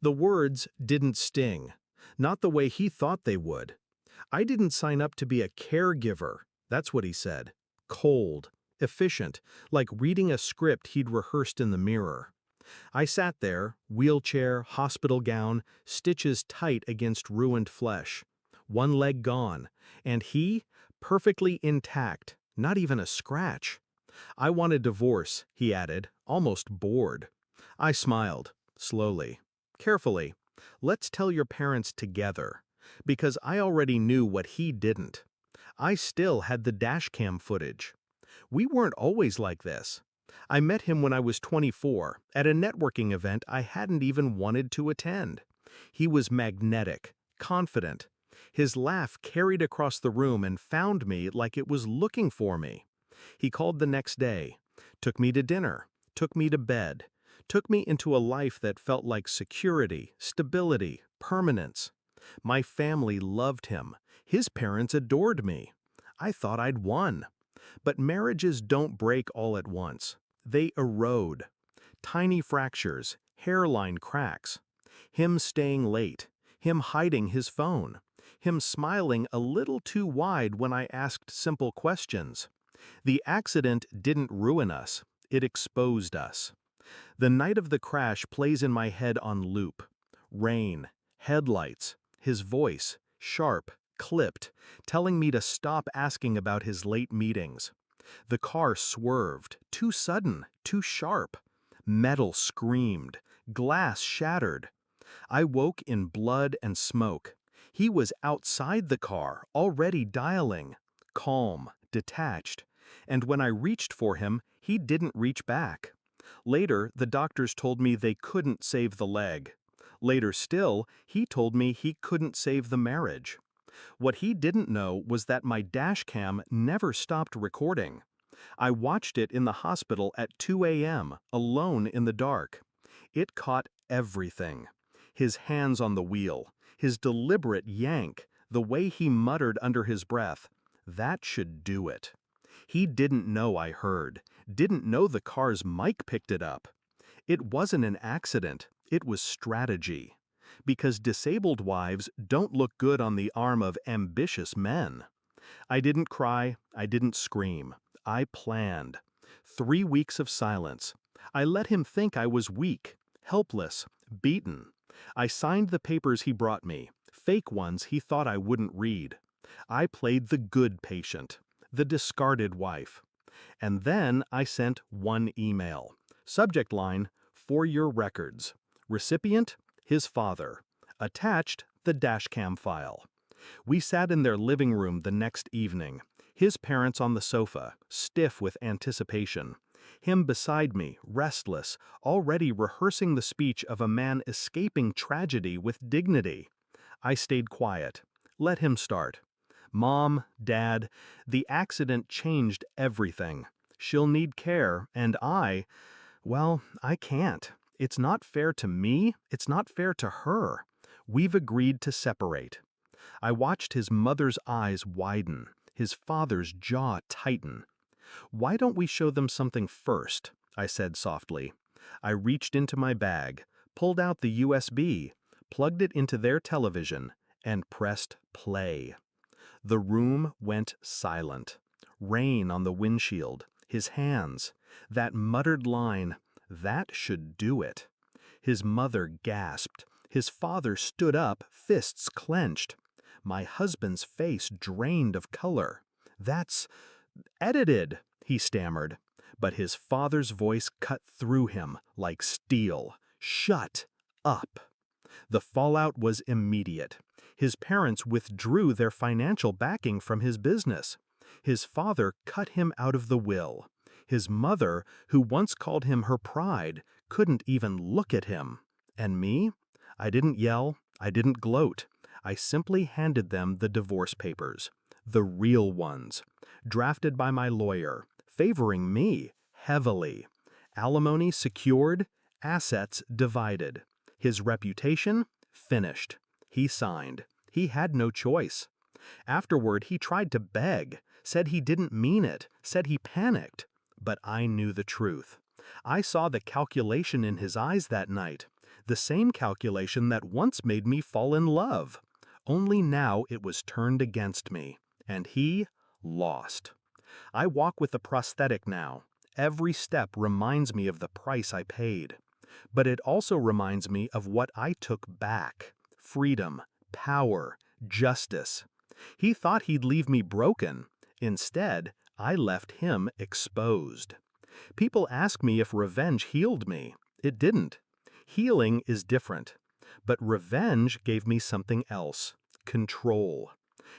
The words didn't sting, not the way he thought they would. I didn't sign up to be a caregiver, that's what he said. Cold, efficient, like reading a script he'd rehearsed in the mirror. I sat there, wheelchair, hospital gown, stitches tight against ruined flesh. One leg gone, and he, perfectly intact, not even a scratch. I want a divorce, he added, almost bored. I smiled, slowly, carefully. Let's tell your parents together. Because I already knew what he didn't. I still had the dashcam footage. We weren't always like this. I met him when I was 24, at a networking event I hadn't even wanted to attend. He was magnetic, confident. His laugh carried across the room and found me like it was looking for me. He called the next day, took me to dinner, took me to bed, took me into a life that felt like security, stability, permanence. My family loved him. His parents adored me. I thought I'd won. But marriages don't break all at once. They erode. Tiny fractures, hairline cracks. Him staying late, him hiding his phone, him smiling a little too wide when I asked simple questions. The accident didn't ruin us, it exposed us. The night of the crash plays in my head on loop. Rain, headlights, his voice, sharp, clipped, telling me to stop asking about his late meetings. The car swerved, too sudden, too sharp. Metal screamed, glass shattered. I woke in blood and smoke. He was outside the car, already dialing. Calm, detached. And when I reached for him, he didn't reach back. Later, the doctors told me they couldn't save the leg. Later still, he told me he couldn't save the marriage. What he didn't know was that my dashcam never stopped recording. I watched it in the hospital at 2 a.m., alone in the dark. It caught everything. His hands on the wheel, his deliberate yank, the way he muttered under his breath. That should do it. He didn't know I heard, didn't know the car's mic picked it up. It wasn't an accident, it was strategy. Because disabled wives don't look good on the arm of ambitious men. I didn't cry, I didn't scream. I planned. 3 weeks of silence. I let him think I was weak, helpless, beaten. I signed the papers he brought me, fake ones he thought I wouldn't read. I played the good patient, the discarded wife. And then I sent one email. Subject line, "For your records." Recipient, his father. Attached, the dashcam file. We sat in their living room the next evening. His parents on the sofa, stiff with anticipation. Him beside me, restless, already rehearsing the speech of a man escaping tragedy with dignity. I stayed quiet. Let him start. Mom, Dad, the accident changed everything. She'll need care, and well, I can't. It's not fair to me, it's not fair to her. We've agreed to separate. I watched his mother's eyes widen, his father's jaw tighten. Why don't we show them something first? I said softly. I reached into my bag, pulled out the USB, plugged it into their television, and pressed play. The room went silent. Rain on the windshield, his hands, that muttered line, "That should do it." His mother gasped. His father stood up, fists clenched. My husband's face drained of color. "That's edited," he stammered. But his father's voice cut through him like steel. "Shut up." The fallout was immediate. His parents withdrew their financial backing from his business. His father cut him out of the will. His mother, who once called him her pride, couldn't even look at him. And me? I didn't yell, I didn't gloat. I simply handed them the divorce papers. The real ones. Drafted by my lawyer, favoring me heavily. Alimony secured, assets divided. His reputation finished. He signed. He had no choice. Afterward, he tried to beg, said he didn't mean it, said he panicked. But I knew the truth. I saw the calculation in his eyes that night. The same calculation that once made me fall in love. Only now it was turned against me, and he lost. I walk with a prosthetic now. Every step reminds me of the price I paid. But it also reminds me of what I took back: freedom, power, justice. He thought he'd leave me broken. Instead, I left him exposed. People ask me if revenge healed me. It didn't. Healing is different. But revenge gave me something else: control.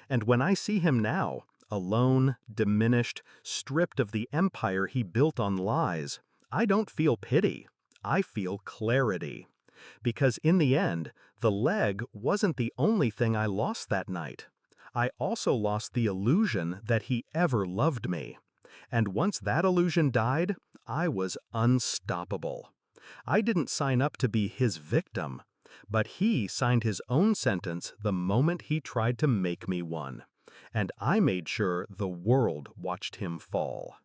And when I see him now, alone, diminished, stripped of the empire he built on lies, I don't feel pity. I feel clarity. Because in the end, the leg wasn't the only thing I lost that night. I also lost the illusion that he ever loved me. And once that illusion died, I was unstoppable. I didn't sign up to be his victim, but he signed his own sentence the moment he tried to make me one. And I made sure the world watched him fall.